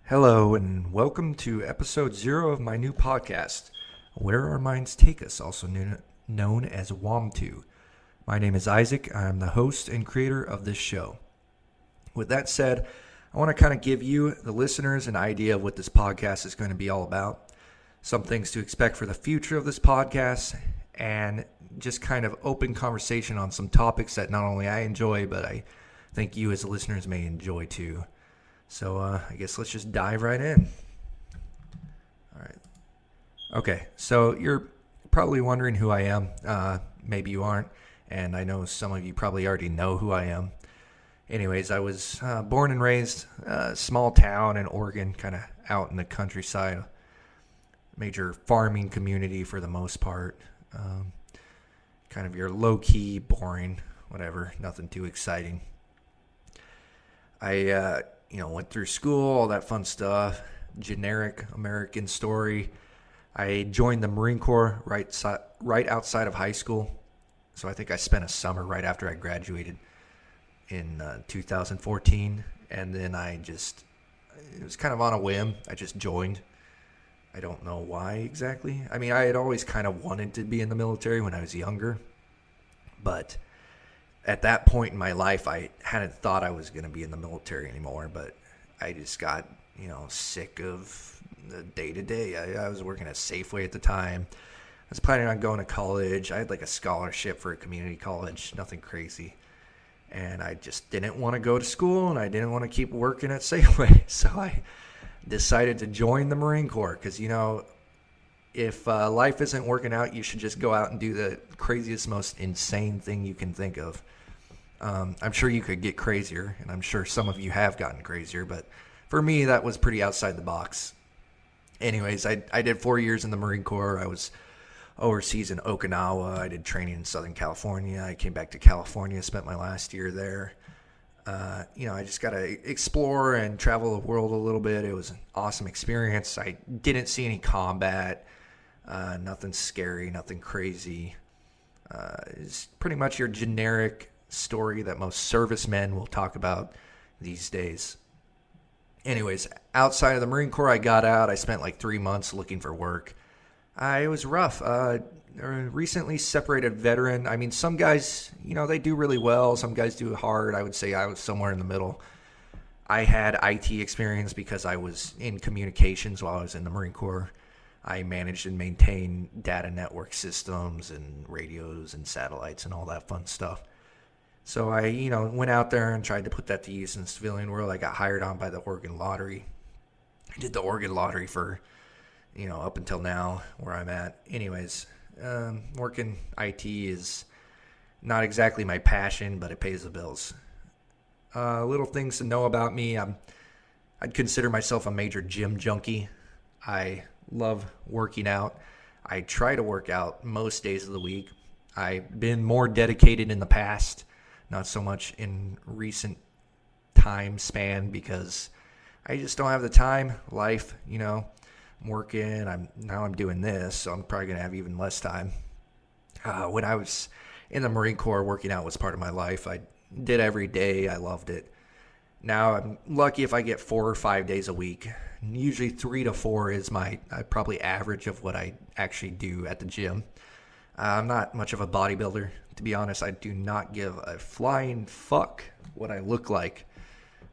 Hello, and welcome to episode 0 of my new podcast, Where Our Minds Take Us, also known as WOMTU. My name is Isaac. I'm the host and creator of this show. With that said, I want to kind of give you, the listeners, an idea of what this podcast is going to be all about, some things to expect for the future of this podcast, and just kind of open conversation on some topics that not only I enjoy, but I think you as listeners may enjoy too. So I guess let's just dive right in. All right. Okay, so you're probably wondering who I am. Maybe you aren't, and I know some of you probably already know who I am. Anyways, I was born and raised a small town in Oregon, kind of out in the countryside, major farming community for the most part. Kind of your low-key, boring, whatever, nothing too exciting. I went through school, all that fun stuff, generic American story. I joined the Marine Corps right outside of high school. So I think I spent a summer right after I graduated in 2014. And then it was kind of on a whim. I just joined. I don't know why exactly. I mean, I had always kind of wanted to be in the military when I was younger. But at that point in my life, I hadn't thought I was going to be in the military anymore, but I just got, sick of the day-to-day. I was working at Safeway at the time. I was planning on going to college. I had like a scholarship for a community college, nothing crazy. And I just didn't want to go to school, and I didn't want to keep working at Safeway. So I decided to join the Marine Corps because, if life isn't working out, you should just go out and do the craziest, most insane thing you can think of. I'm sure you could get crazier, and I'm sure some of you have gotten crazier, but for me, that was pretty outside the box. Anyways, I did 4 years in the Marine Corps. I was overseas in Okinawa. I did training in Southern California. I came back to California, spent my last year there. I just got to explore and travel the world a little bit. It was an awesome experience. I didn't see any combat, nothing scary, nothing crazy. It's pretty much your generic story that most servicemen will talk about these days. Anyways, outside of the Marine Corps, I got out. I spent like 3 months looking for work. It was rough. A recently separated veteran. I mean, some guys, they do really well. Some guys do hard. I would say I was somewhere in the middle. I had IT experience because I was in communications while I was in the Marine Corps. I managed and maintained data network systems and radios and satellites and all that fun stuff. So I, went out there and tried to put that to use in the civilian world. I got hired on by the Oregon Lottery. I did the Oregon Lottery for, up until now where I'm at. Anyways, working IT is not exactly my passion, but it pays the bills. Little things to know about me. I'd consider myself a major gym junkie. I love working out. I try to work out most days of the week. I've been more dedicated in the past, not so much in recent time span because I just don't have the time. Life, I'm working. I'm doing this, so I'm probably gonna have even less time. When I was in the Marine Corps, working out was part of my life. I did every day. I loved it. Now I'm lucky if I get 4 or 5 days a week. Usually 3 to 4 is my probably average of what I actually do at the gym. I'm not much of a bodybuilder. To be honest, I do not give a flying fuck what I look like.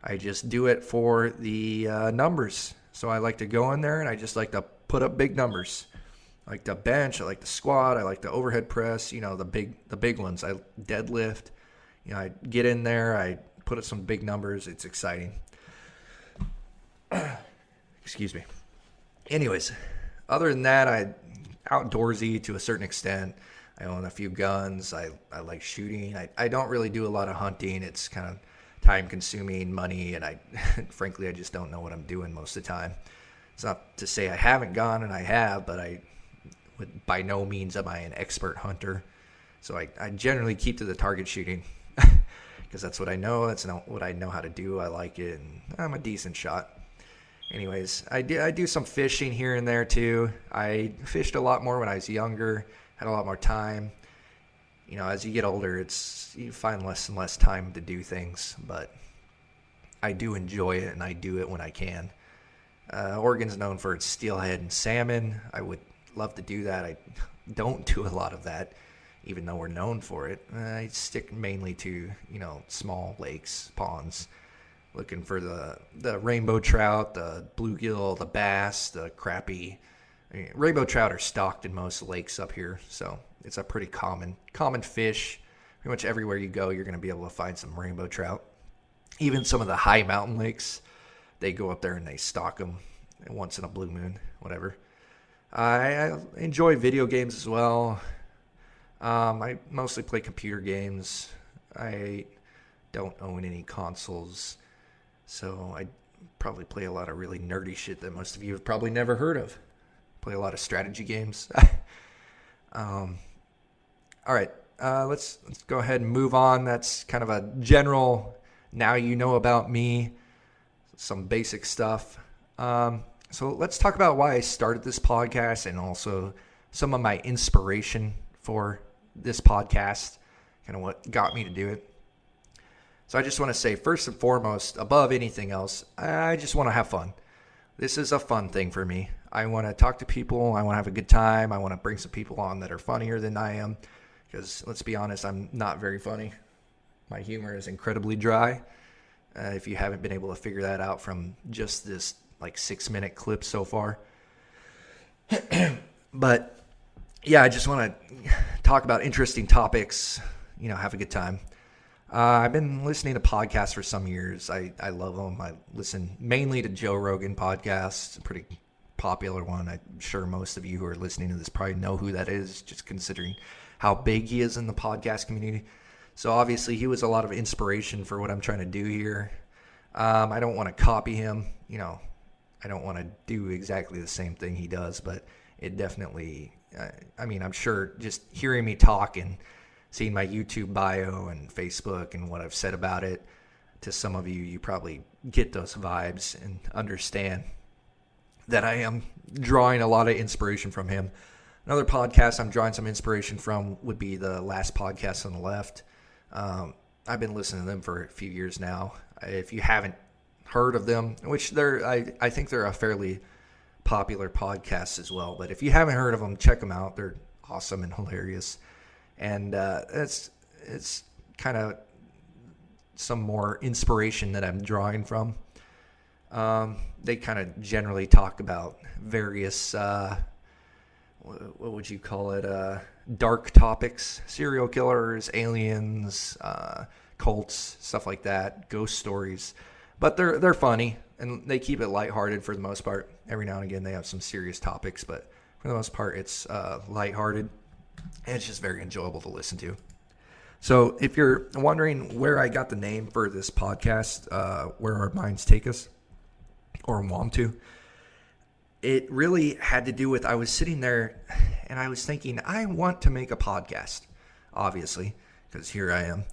I just do it for the numbers. So I like to go in there and I just like to put up big numbers. I like to bench, I like to squat, I like to overhead press, the big ones. I deadlift. I get in there, I put up some big numbers. It's exciting. Excuse me. Anyways, other than that, I'm outdoorsy to a certain extent. I own a few guns. I like shooting. I don't really do a lot of hunting. It's kind of time consuming, money, and frankly, I just don't know what I'm doing most of the time. It's not to say I haven't gone, and I have, but by no means am I an expert hunter. So I generally keep to the target shooting because that's what I know. That's not what I know how to do. I like it, and I'm a decent shot. Anyways, I do some fishing here and there too. I fished a lot more when I was younger, had a lot more time. As you get older, you find less and less time to do things, but I do enjoy it, and I do it when I can. Oregon's known for its steelhead and salmon. I would love to do that. I don't do a lot of that, even though we're known for it. I stick mainly to, small lakes, ponds, looking for the rainbow trout, the bluegill, the bass, the crappie. Rainbow trout are stocked in most lakes up here, so it's a pretty common fish. Pretty much everywhere you go, you're going to be able to find some rainbow trout. Even some of the high mountain lakes, they go up there and they stock them once in a blue moon, whatever. I enjoy video games as well. I mostly play computer games. I don't own any consoles, so I probably play a lot of really nerdy shit that most of you have probably never heard of. Play a lot of strategy games. All right, let's go ahead and move on. That's kind of a general, now you know about me, some basic stuff. So let's talk about why I started this podcast and also some of my inspiration for this podcast, kind of what got me to do it. So I just want to say, first and foremost, above anything else, I just want to have fun. This is a fun thing for me. I want to talk to people. I want to have a good time. I want to bring some people on that are funnier than I am, because let's be honest, I'm not very funny. My humor is incredibly dry. If you haven't been able to figure that out from just this 6-minute clip so far. But yeah, I just want to talk about interesting topics, have a good time. I've been listening to podcasts for some years. I love them. I listen mainly to Joe Rogan podcasts. It's a pretty popular one. I'm sure most of you who are listening to this probably know who that is, just considering how big he is in the podcast community. So obviously he was a lot of inspiration for what I'm trying to do here. I don't want to copy him. I don't want to do exactly the same thing he does, but it definitely, I'm sure just hearing me talk and seeing my YouTube bio and Facebook and what I've said about it, to some of you, you probably get those vibes and understand that I am drawing a lot of inspiration from him. Another podcast I'm drawing some inspiration from would be the Last Podcast on the Left. I've been listening to them for a few years now. If you haven't heard of them, which I think they're a fairly popular podcast as well, but if you haven't heard of them, check them out. They're awesome and hilarious. And it's kind of some more inspiration that I'm drawing from. They kind of generally talk about various, what would you call it, dark topics, serial killers, aliens, cults, stuff like that, ghost stories. But they're funny, and they keep it lighthearted for the most part. Every now and again, they have some serious topics, but for the most part, it's lighthearted, and it's just very enjoyable to listen to. So if you're wondering where I got the name for this podcast, Where Our Minds Take Us, or WOMTU, it really had to do with, I was sitting there and I was thinking, I want to make a podcast, obviously, because here I am.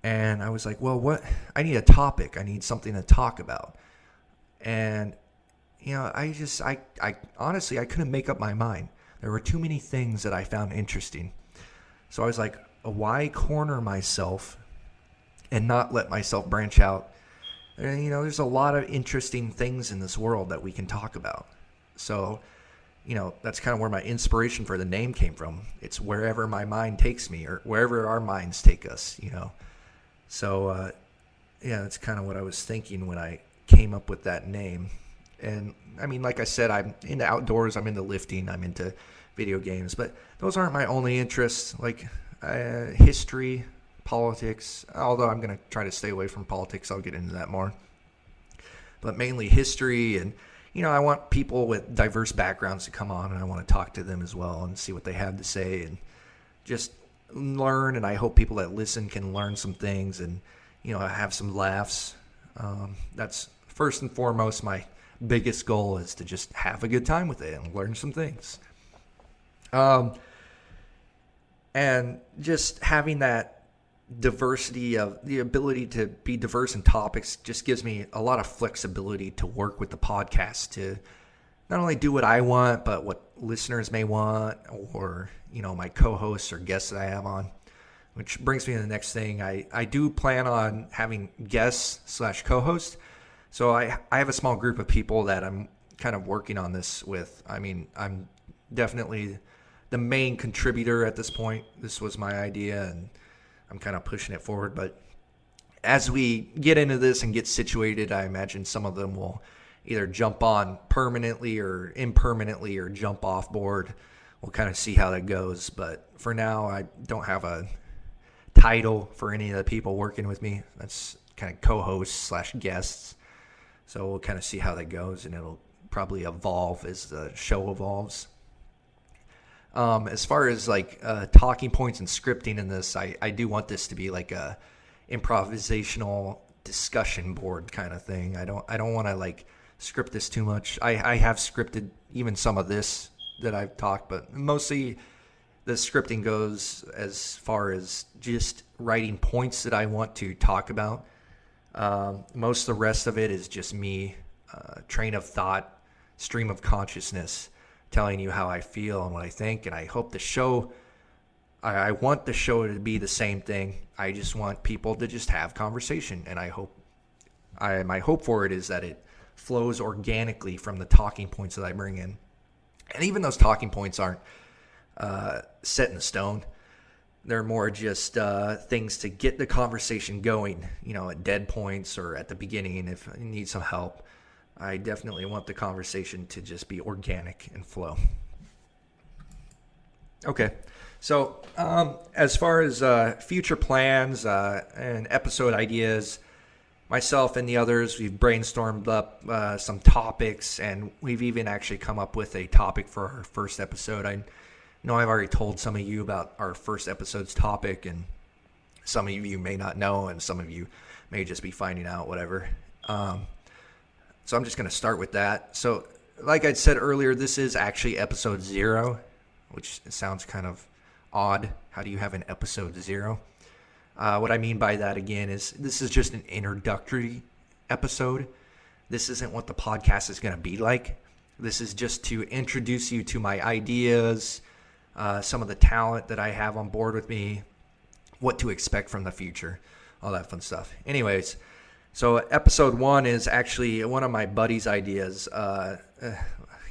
And I was like, well, I need a topic. I need something to talk about. And, I honestly, I couldn't make up my mind. There were too many things that I found interesting. So I was like, why corner myself and not let myself branch out? And, there's a lot of interesting things in this world that we can talk about. So, that's kind of where my inspiration for the name came from. It's wherever my mind takes me, or wherever our minds take us, So, that's kind of what I was thinking when I came up with that name. And, like I said, I'm into outdoors, I'm into lifting, I'm into video games. But those aren't my only interests, like history, politics. Although I'm going to try to stay away from politics. I'll get into that more. But mainly history, and, I want people with diverse backgrounds to come on, and I want to talk to them as well and see what they have to say and just learn. And I hope people that listen can learn some things and, have some laughs. That's first and foremost my biggest goal, is to just have a good time with it and learn some things. And just having that diversity, of the ability to be diverse in topics, just gives me a lot of flexibility to work with the podcast, to not only do what I want, but what listeners may want, or, my co-hosts or guests that I have on. Which brings me to the next thing. I do plan on having guests / co-hosts. So I have a small group of people that I'm kind of working on this with. I mean, I'm definitely the main contributor at this point. This was my idea, and I'm kind of pushing it forward. But as we get into this and get situated, I imagine some of them will either jump on permanently or impermanently or jump off board. We'll kind of see how that goes. But for now, I don't have a title for any of the people working with me. That's kind of co-hosts / guests. So we'll kind of see how that goes, and it'll probably evolve as the show evolves. As far as like talking points and scripting in this, I do want this to be like a improvisational discussion board kind of thing. I don't want to like script this too much. I have scripted even some of this that I've talked, but mostly the scripting goes as far as just writing points that I want to talk about. Most of the rest of it is just me, train of thought, stream of consciousness, telling you how I feel and what I think. And I hope the show, I want the show to be the same thing. I just want people to just have conversation. And my hope for it is that it flows organically from the talking points that I bring in. And even those talking points aren't set in stone. They're more just things to get the conversation going, at dead points or at the beginning if I need some help. I definitely want the conversation to just be organic and flow. Okay, so as far as future plans and episode ideas, myself and the others, we've brainstormed up some topics, and we've even actually come up with a topic for our first episode. I know I've already told some of you about our first episode's topic, and some of you may not know, and some of you may just be finding out, whatever. So I'm just going to start with that. So like I said earlier, this is actually episode 0, which sounds kind of odd. How do you have an episode 0? What I mean by that, again, is this is just an introductory episode. This isn't what the podcast is going to be like. This is just to introduce you to my ideas, some of the talent that I have on board with me, what to expect from the future, all that fun stuff. Anyways, so episode 1 is actually one of my buddy's ideas, a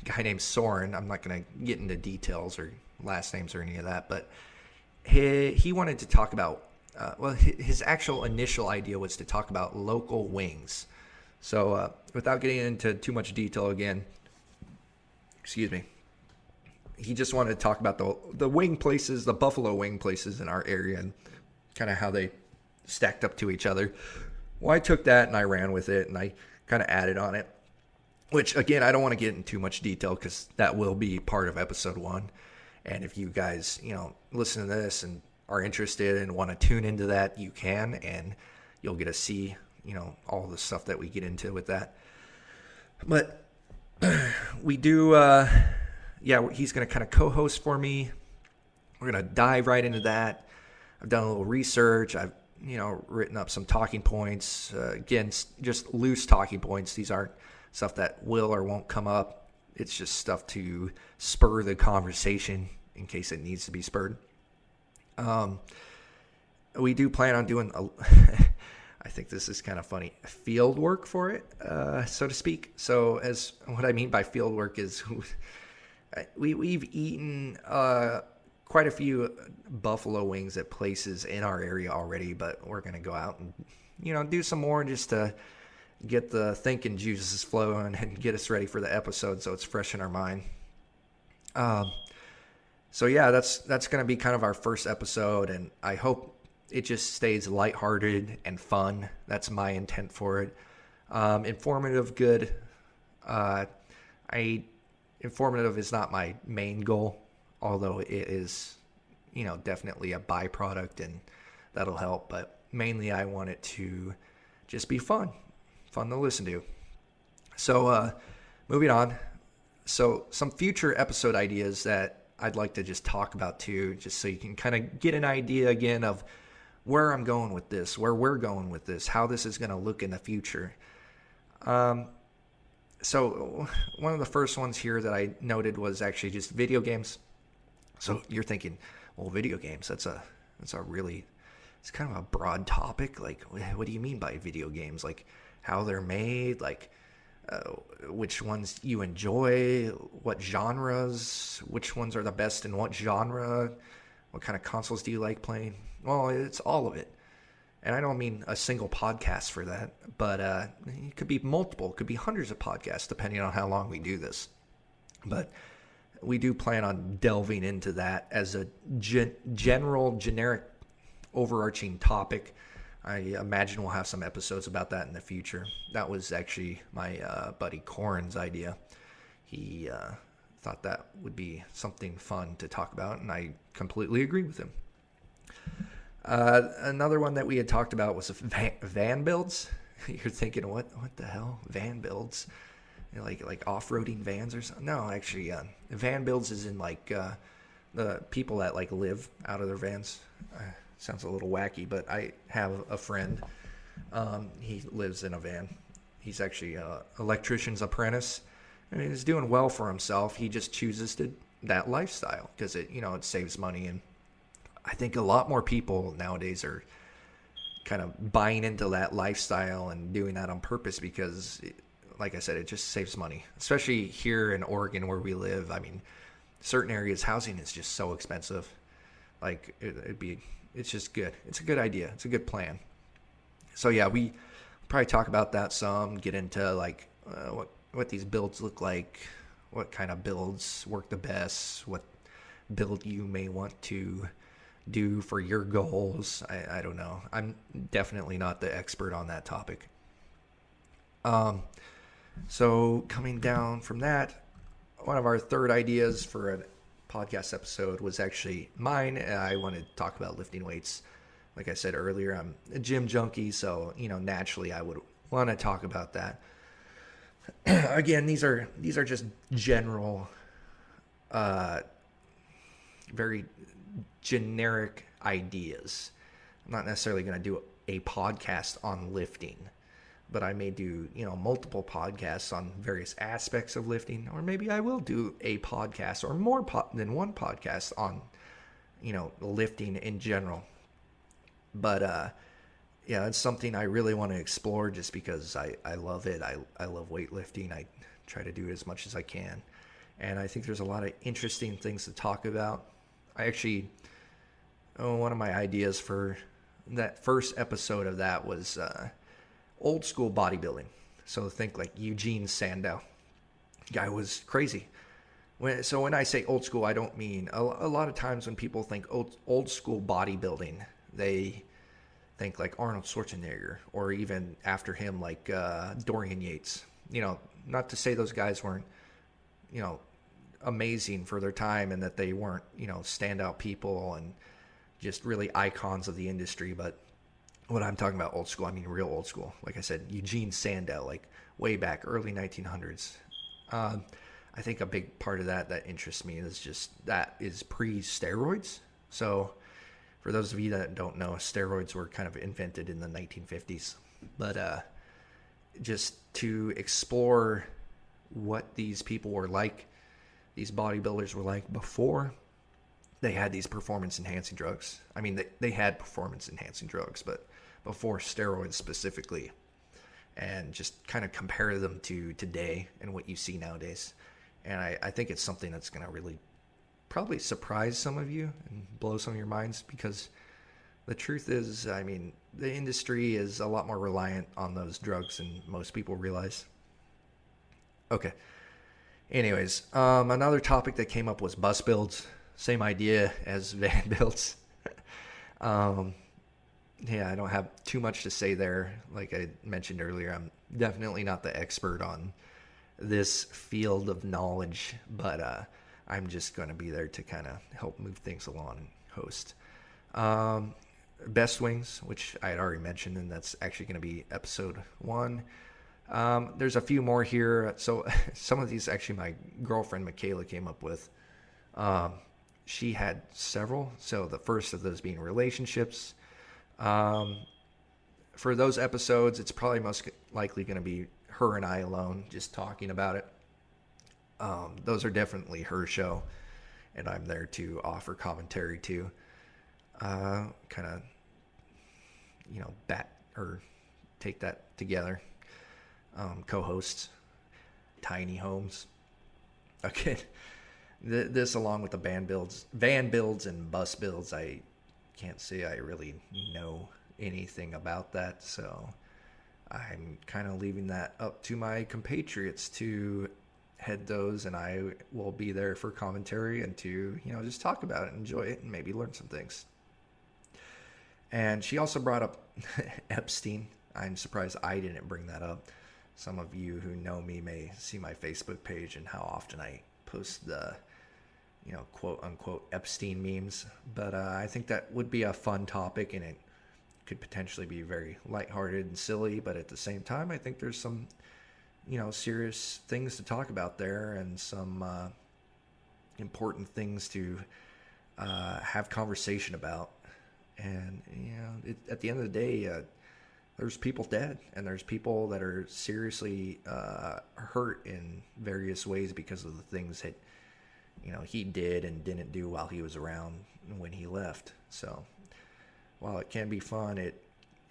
guy named Soren. I'm not going to get into details or last names or any of that, but he wanted to talk about, his actual initial idea was to talk about local wings. So without getting into too much detail again, excuse me, he just wanted to talk about the wing places, the buffalo wing places in our area, and kind of how they stacked up to each other. Well, I took that and I ran with it, and I kind of added on it, which, again, I don't want to get into too much detail because that will be part of episode 1. And if you guys, listen to this and are interested and want to tune into that, you can, and you'll get to see, all the stuff that we get into with that. But we do, he's going to kind of co-host for me. We're going to dive right into that. I've done a little research. I've written up some talking points. Again, just loose talking points. These aren't stuff that will or won't come up. It's just stuff to spur the conversation in case it needs to be spurred. We do plan on doing, I think this is kind of funny, field work for it, so to speak. So as what I mean by field work is we've eaten quite a few buffalo wings at places in our area already, but we're going to go out and, do some more just to get the thinking juices flowing and get us ready for the episode so it's fresh in our mind. So yeah, that's going to be kind of our first episode, and I hope it just stays lighthearted and fun. That's my intent for it. Informative, good. Informative is not my main goal, although it is, definitely a byproduct, and that'll help. But mainly I want it to just be fun to listen to. So moving on. So some future episode ideas that I'd like to just talk about too, just so you can kind of get an idea again of where I'm going with this, where we're going with this, how this is going to look in the future. So one of the first ones here that I noted was actually just video games. So you're thinking, well, video games, it's kind of a broad topic. Like, what do you mean by video games? Like how they're made, like which ones you enjoy, what genres, which ones are the best in what genre, what kind of consoles do you like playing. Well, it's all of it. And I don't mean a single podcast for that, but it could be multiple, it could be hundreds of podcasts, depending on how long we do this. But we do plan on delving into that as a general, generic, overarching topic. I imagine we'll have some episodes about that in the future. That was actually my buddy Corin's idea. He thought that would be something fun to talk about, and I completely agree with him. Another one that we had talked about was van builds. You're thinking, what the hell? Van builds? Like off-roading vans or something? No, actually, van builds is in like the people that like live out of their vans. Sounds a little wacky, but I have a friend. He lives in a van. He's actually an electrician's apprentice, and he's doing well for himself. He just chooses that lifestyle because it saves money, and I think a lot more people nowadays are kind of buying into that lifestyle and doing that on purpose because, like I said, it just saves money, especially here in Oregon where we live. I mean, certain areas housing is just so expensive. Like it's just good. It's a good idea. It's a good plan. So yeah, we probably talk about that some, get into like what these builds look like, what kind of builds work the best, what build you may want to do for your goals. I don't know. I'm definitely not the expert on that topic. So coming down from that, one of our third ideas for a podcast episode was actually mine. I wanted to talk about lifting weights. Like I said earlier, I'm a gym junkie, so naturally I would want to talk about that. Again, these are just general, very generic ideas. I'm not necessarily going to do a podcast on lifting, but I may do multiple podcasts on various aspects of lifting, or maybe I will do a podcast or more than one podcast on lifting in general. But yeah, it's something I really want to explore just because I love it. I love weightlifting. I try to do it as much as I can, and I think there's a lot of interesting things to talk about. I actually, one of my ideas for that first episode of that was old school bodybuilding. So think like Eugene Sandow. Guy was crazy. When I say old school, I don't mean a lot of times when people think old school bodybuilding, they think like Arnold Schwarzenegger, or even after him like Dorian Yates. Not to say those guys weren't amazing for their time and that they weren't standout people and just really icons of the industry, but when I'm talking about old school, I mean real old school. Like I said, Eugene Sandow, like way back, early 1900s. I think a big part of that interests me is just that is pre-steroids. So for those of you that don't know, steroids were kind of invented in the 1950s. But just to explore what these people were like, these bodybuilders were like before they had these performance-enhancing drugs. I mean, they had performance-enhancing drugs, but before steroids specifically, and just kind of compare them to today and what you see nowadays. And I think it's something that's going to really probably surprise some of you and blow some of your minds, because the truth is, I mean, the industry is a lot more reliant on those drugs than most people realize. Okay. Anyways, another topic that came up was bus builds. Same idea as van builds. Yeah, I don't have too much to say there. Like I mentioned earlier, I'm definitely not the expert on this field of knowledge, but I'm just going to be there to kind of help move things along and host. Best wings, which I had already mentioned, and that's actually going to be episode 1. There's a few more here. So some of these actually my girlfriend Michaela came up with. She had several. So the first of those being relationships. For those episodes, it's probably most likely going to be her and I alone just talking about it. Those are definitely her show, and I'm there to offer commentary to kind of, bat or take that together. Co-hosts. tiny homes. Okay, this along with the van builds and bus builds, I can't say I really know anything about that, so I'm kind of leaving that up to my compatriots to head those, and I will be there for commentary and to, just talk about it, enjoy it, and maybe learn some things. And she also brought up Epstein. I'm surprised I didn't bring that up. Some of you who know me may see my Facebook page and how often I post the, quote unquote Epstein memes. But I think that would be a fun topic, and it could potentially be very lighthearted and silly. But at the same time, I think there's some, serious things to talk about there, and some important things to have conversation about. And, at the end of the day, there's people dead, and there's people that are seriously hurt in various ways because of the things that, he did and didn't do while he was around when he left. So while it can be fun, it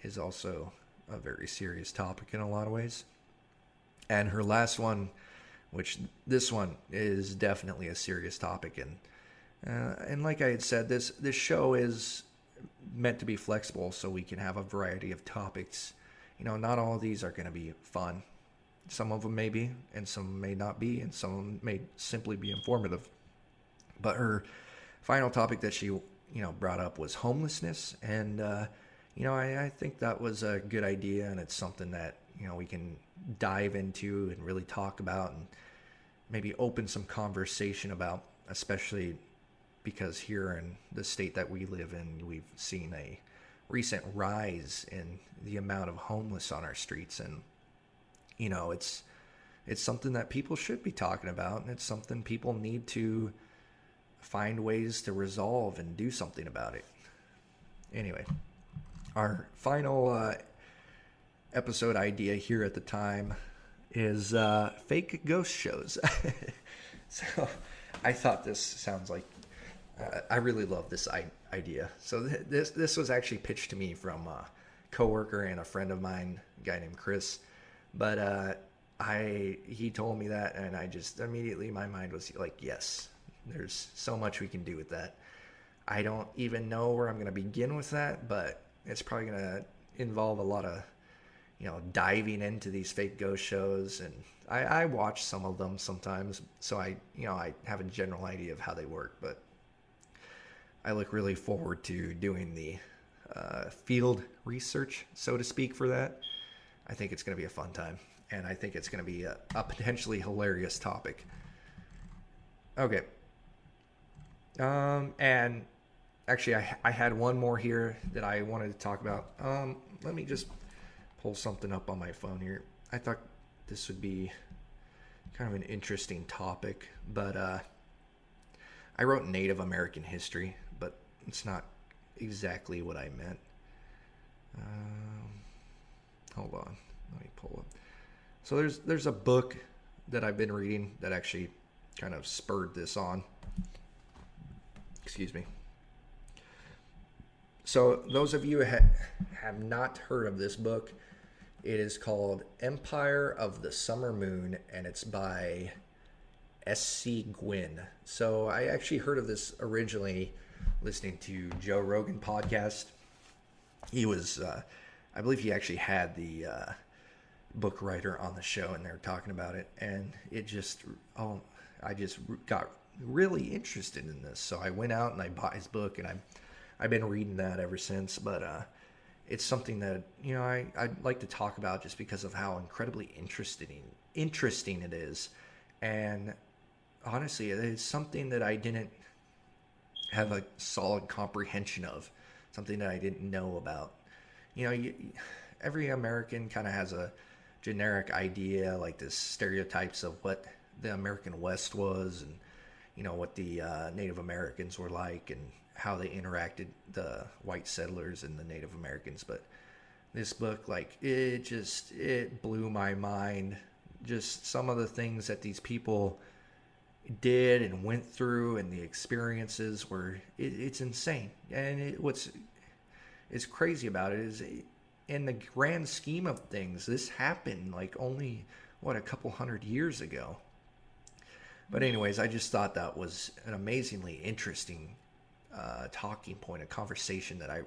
is also a very serious topic in a lot of ways. And her last one, which this one is definitely a serious topic. And like I had said, this show is meant to be flexible so we can have a variety of topics. Not all of these are going to be fun. Some of them may be, and some may not be, and some of them may simply be informative. But her final topic that she, brought up was homelessness. And, I think that was a good idea, and it's something that, we can dive into and really talk about and maybe open some conversation about, especially because here in the state that we live in, we've seen a recent rise in the amount of homeless on our streets. And, it's something that people should be talking about, and it's something people need to find ways to resolve and do something about it. Anyway, our final episode idea here at the time is fake ghost shows. So I thought this sounds like, I really love this idea. So this was actually pitched to me from a coworker and a friend of mine, a guy named Chris. But he told me that, and I just immediately, my mind was like, yes, there's so much we can do with that. I don't even know where I'm going to begin with that, but it's probably going to involve a lot of, diving into these fake ghost shows. And I watch some of them sometimes, so I have a general idea of how they work. But I look really forward to doing the field research, so to speak, for that. I think it's going to be a fun time, and I think it's going to be a potentially hilarious topic. Okay. And actually, I had one more here that I wanted to talk about. Let me just pull something up on my phone here. I thought this would be kind of an interesting topic, but I wrote Native American history, but it's not exactly what I meant. Hold on, let me pull it. So there's a book that I've been reading that actually kind of spurred this on. Excuse me. So those of you who have not heard of this book, it is called Empire of the Summer Moon, and it's by S.C. Gwynn. So I actually heard of this originally listening to Joe Rogan podcast. He was, I believe he actually had the book writer on the show, and they were talking about it, and it just, I just got really interested in this. So I went out and I bought his book, and I've been reading that ever since. But it's something that I'd like to talk about just because of how incredibly interesting it is. And honestly, it is something that I didn't have a solid comprehension of, something that I didn't know about. Every American kind of has a generic idea, like this stereotypes of what the American West was, and what the Native Americans were like, and how they interacted, the white settlers and the Native Americans. But this book, it blew my mind. Just some of the things that these people did and went through, and the experiences were, it's insane. And what's crazy about it is, in the grand scheme of things, this happened like only a couple hundred years ago. But anyways, I just thought that was an amazingly interesting talking point, a conversation that I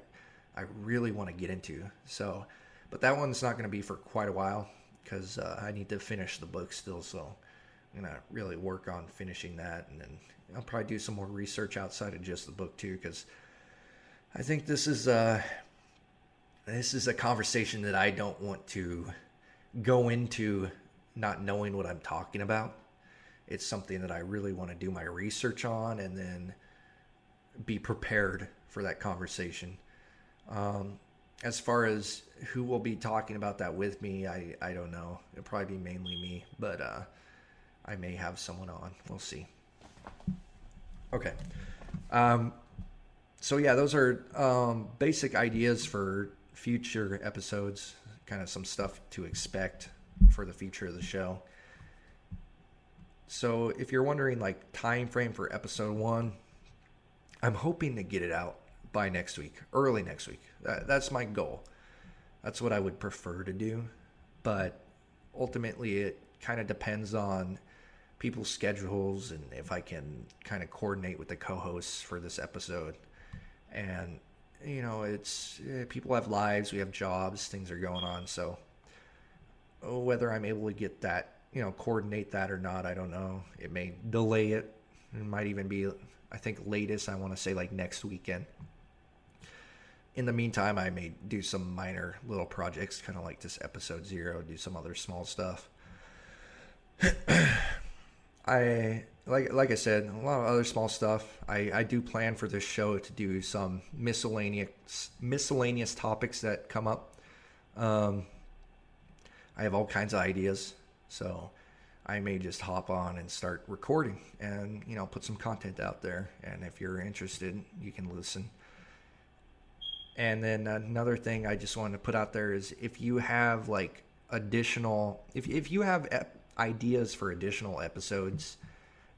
really want to get into. So, but that one's not going to be for quite a while because I need to finish the book still. So I'm going to really work on finishing that. And then I'll probably do some more research outside of just the book too, because I think this is a conversation that I don't want to go into not knowing what I'm talking about. It's something that I really want to do my research on and then be prepared for that conversation. As far as who will be talking about that with me, I don't know. It'll probably be mainly me, but I may have someone on. We'll see. Okay. So yeah, those are basic ideas for future episodes, kind of some stuff to expect for the future of the show. So if you're wondering like time frame for episode 1, I'm hoping to get it out by next week, early next week. That's my goal. That's what I would prefer to do. But ultimately it kind of depends on people's schedules and if I can kind of coordinate with the co-hosts for this episode. And, you know, it's people have lives, we have jobs, things are going on. So whether I'm able to get that, coordinate that or not, I don't know. It may delay it. It might even be, I think latest, I want to say like next weekend. In the meantime, I may do some minor little projects, kind of like this episode 0, do some other small stuff. Like I said, a lot of other small stuff. I do plan for this show to do some miscellaneous topics that come up. I have all kinds of ideas, so I may just hop on and start recording and, put some content out there. And if you're interested, you can listen. And then another thing I just wanted to put out there is if you have like additional, if you have ideas for additional episodes,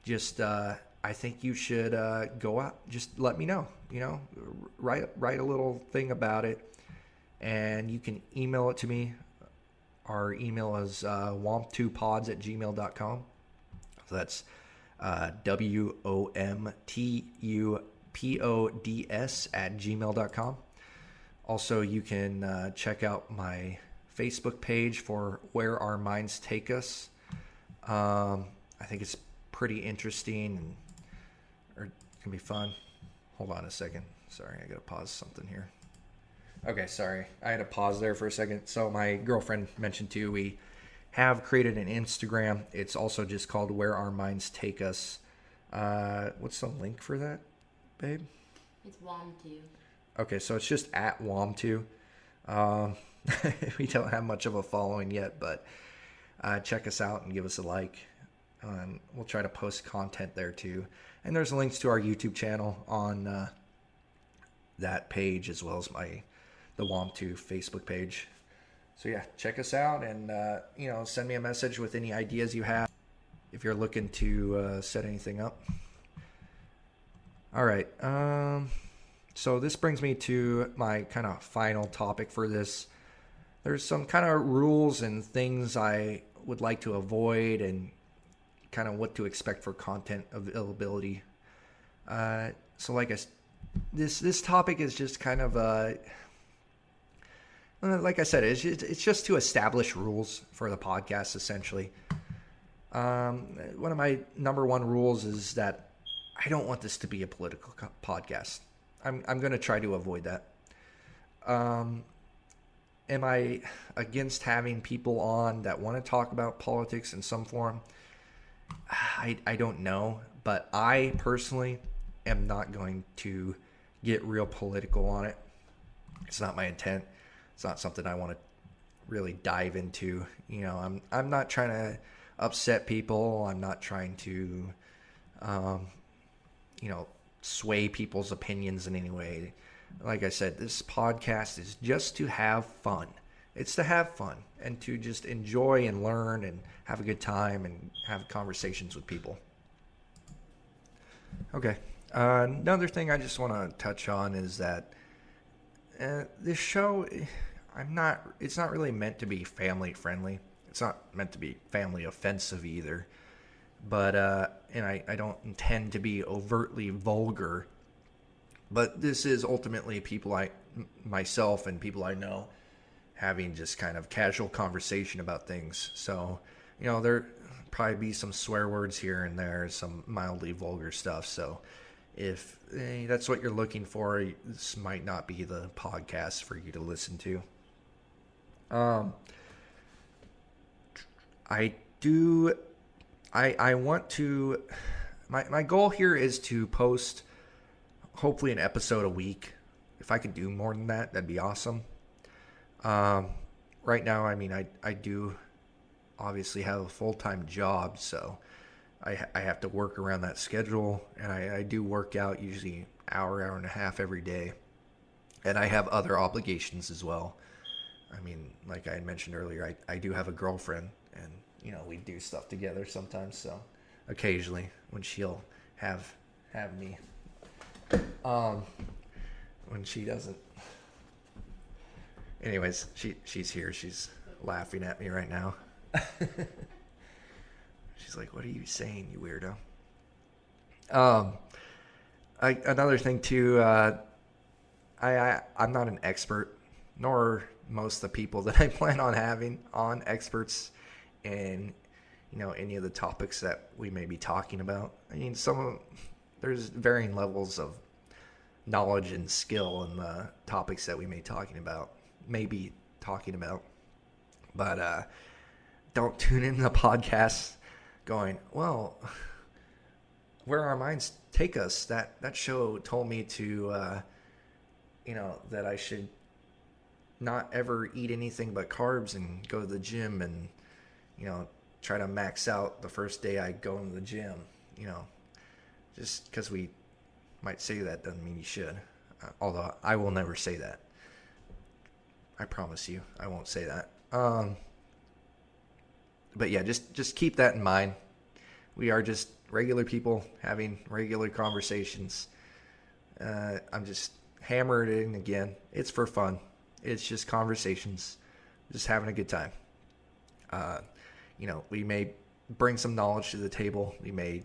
just I think you should go out. Just let me know. Write a little thing about it, and you can email it to me. Our email is WOMTUpods@gmail.com. So that's WOMTUPODS@gmail.com. Also, you can check out my Facebook page for Where Our Minds Take Us. I think it's pretty interesting or it can be fun. Hold on a second. Sorry, I gotta pause something here. Okay, sorry. I had to pause there for a second. So my girlfriend mentioned too, we have created an Instagram. It's also just called Where Our Minds Take Us. What's the link for that, babe? It's WOMTU. Okay, so it's just at WOMTU. We don't have much of a following yet, but check us out and give us a like. We'll try to post content there too. And there's links to our YouTube channel on that page, as well as the WOMTU Facebook page. So yeah, check us out and send me a message with any ideas you have if you're looking to set anything up. All right. So this brings me to my kind of final topic for this. There's some kind of rules and things I would like to avoid and kind of what to expect for content availability. So like this topic is just kind of like I said, it's just to establish rules for the podcast, essentially. One of my number one rules is that I don't want this to be a political podcast. I'm going to try to avoid that. Am I against having people on that want to talk about politics in some form? I don't know, but I personally am not going to get real political on it. It's not my intent. It's not something I want to really dive into. I'm not trying to upset people. I'm not trying to, sway people's opinions in any way. Like I said, this podcast is just to have fun. It's to have fun and to just enjoy and learn and have a good time and have conversations with people. Okay. Another thing I just want to touch on is that this show, it's not really meant to be family friendly. It's not meant to be family offensive either. But, and I don't intend to be overtly vulgar. But this is ultimately myself and people I know, having just kind of casual conversation about things. So, there probably be some swear words here and there, some mildly vulgar stuff. So if that's what you're looking for, this might not be the podcast for you to listen to. I want to, my goal here is to post hopefully an episode a week. If I could do more than that, that'd be awesome. Right now, I do obviously have a full-time job, so I have to work around that schedule, and I do work out usually hour and a half every day, and I have other obligations as well. Like I had mentioned earlier, I do have a girlfriend, and we do stuff together sometimes, so occasionally when she'll have me, when she doesn't. Anyways, she's here. She's laughing at me right now. She's like, "What are you saying, you weirdo?" Another thing too. I'm not an expert, nor most of the people that I plan on having on experts in any of the topics that we may be talking about. There's varying levels of knowledge and skill in the topics that we may be talking about. But don't tune in the podcast going, well, where our minds take us. That show told me to, that I should not ever eat anything but carbs and go to the gym and, try to max out the first day I go into the gym. Just because we might say that doesn't mean you should. Although I will never say that. I promise you, I won't say that. But yeah, just keep that in mind. We are just regular people having regular conversations. I'm just hammering it in again. It's for fun. It's just conversations, just having a good time. We may bring some knowledge to the table. We may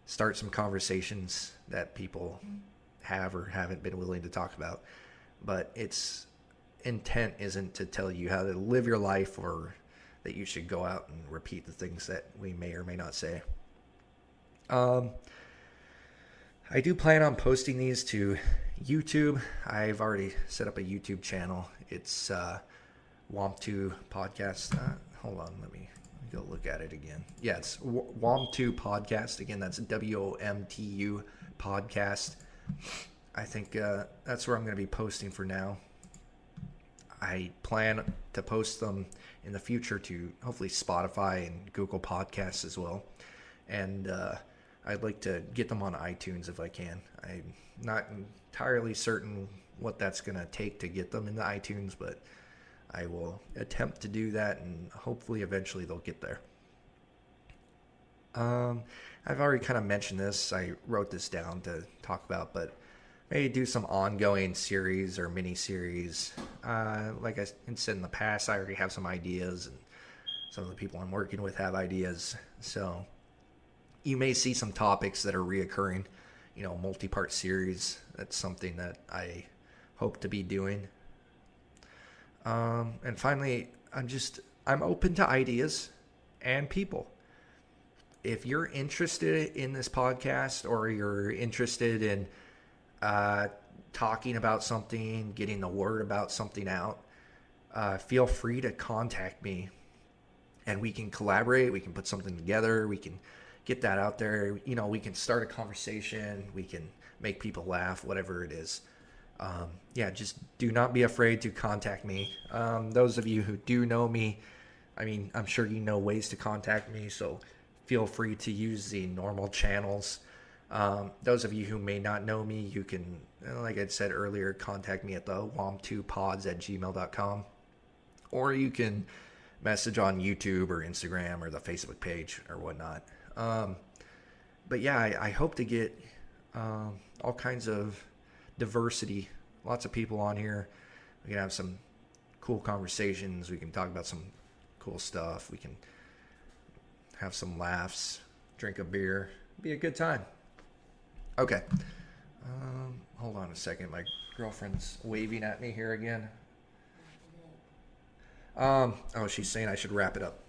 start some conversations that people have or haven't been willing to talk about. But its intent isn't to tell you how to live your life or that you should go out and repeat the things that we may or may not say. I do plan on posting these to YouTube. I've already set up a YouTube channel. It's WOMTU podcast. Hold on, let me go look at it again. Yeah, it's WOMTU podcast. Again, that's WOMTU podcast. I think that's where I'm going to be posting for now. I plan to post them in the future to hopefully Spotify and Google Podcasts as well. And I'd like to get them on iTunes if I can. I'm not entirely certain what that's going to take to get them into iTunes, but I will attempt to do that, and hopefully eventually they'll get there. I've already kind of mentioned this. I wrote this down to talk about, but maybe do some ongoing series or mini-series. Like I said in the past, I already have some ideas, and some of the people I'm working with have ideas. So you may see some topics that are reoccurring, multi-part series. That's something that I hope to be doing. And finally, I'm open to ideas and people. If you're interested in this podcast, or you're interested in talking about something, getting the word about something out, feel free to contact me, and we can collaborate. We can put something together. We can get that out there. We can start a conversation. We can make people laugh, whatever it is. Just do not be afraid to contact me. Those of you who do know me, I'm sure you know ways to contact me, so feel free to use the normal channels. Those of you who may not know me, you can, like I said earlier, contact me at the WOMTUpods@gmail.com, or you can message on YouTube or Instagram or the Facebook page or whatnot. But yeah, I hope to get all kinds of diversity, lots of people on here. We can have some cool conversations. We can talk about some cool cool stuff. We can have some laughs, drink a beer, be a good time. Okay. Hold on a second. My girlfriend's waving at me here again. Oh, she's saying I should wrap it up.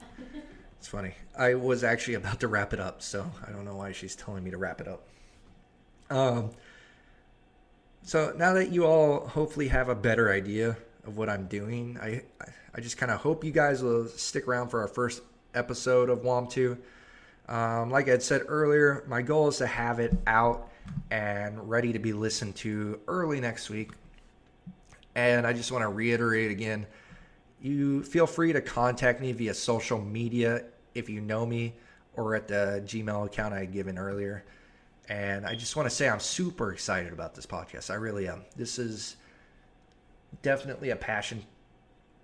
It's funny. I was actually about to wrap it up, so I don't know why she's telling me to wrap it up. So now that you all hopefully have a better idea of what I'm doing, I just kind of hope you guys will stick around for our first episode of WOMTU. Like I had said earlier, my goal is to have it out and ready to be listened to early next week. And I just want to reiterate again, you feel free to contact me via social media if you know me, or at the Gmail account I had given earlier. And I just want to say I'm super excited about this podcast. I really am. This is definitely a passion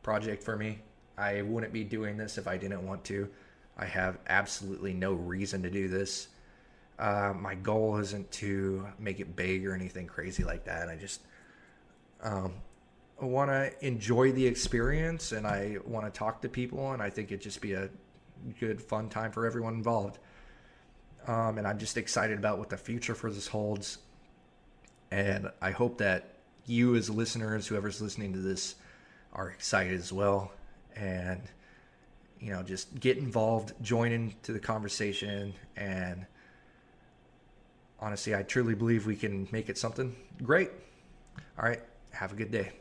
project for me. I wouldn't be doing this if I didn't want to. I have absolutely no reason to do this. My goal isn't to make it big or anything crazy like that. I just want to enjoy the experience, and I want to talk to people, and I think it'd just be a good, fun time for everyone involved. And I'm just excited about what the future for this holds. And I hope that you as listeners, whoever's listening to this, are excited as well. And, just get involved, join into the conversation. And honestly, I truly believe we can make it something great. All right. Have a good day.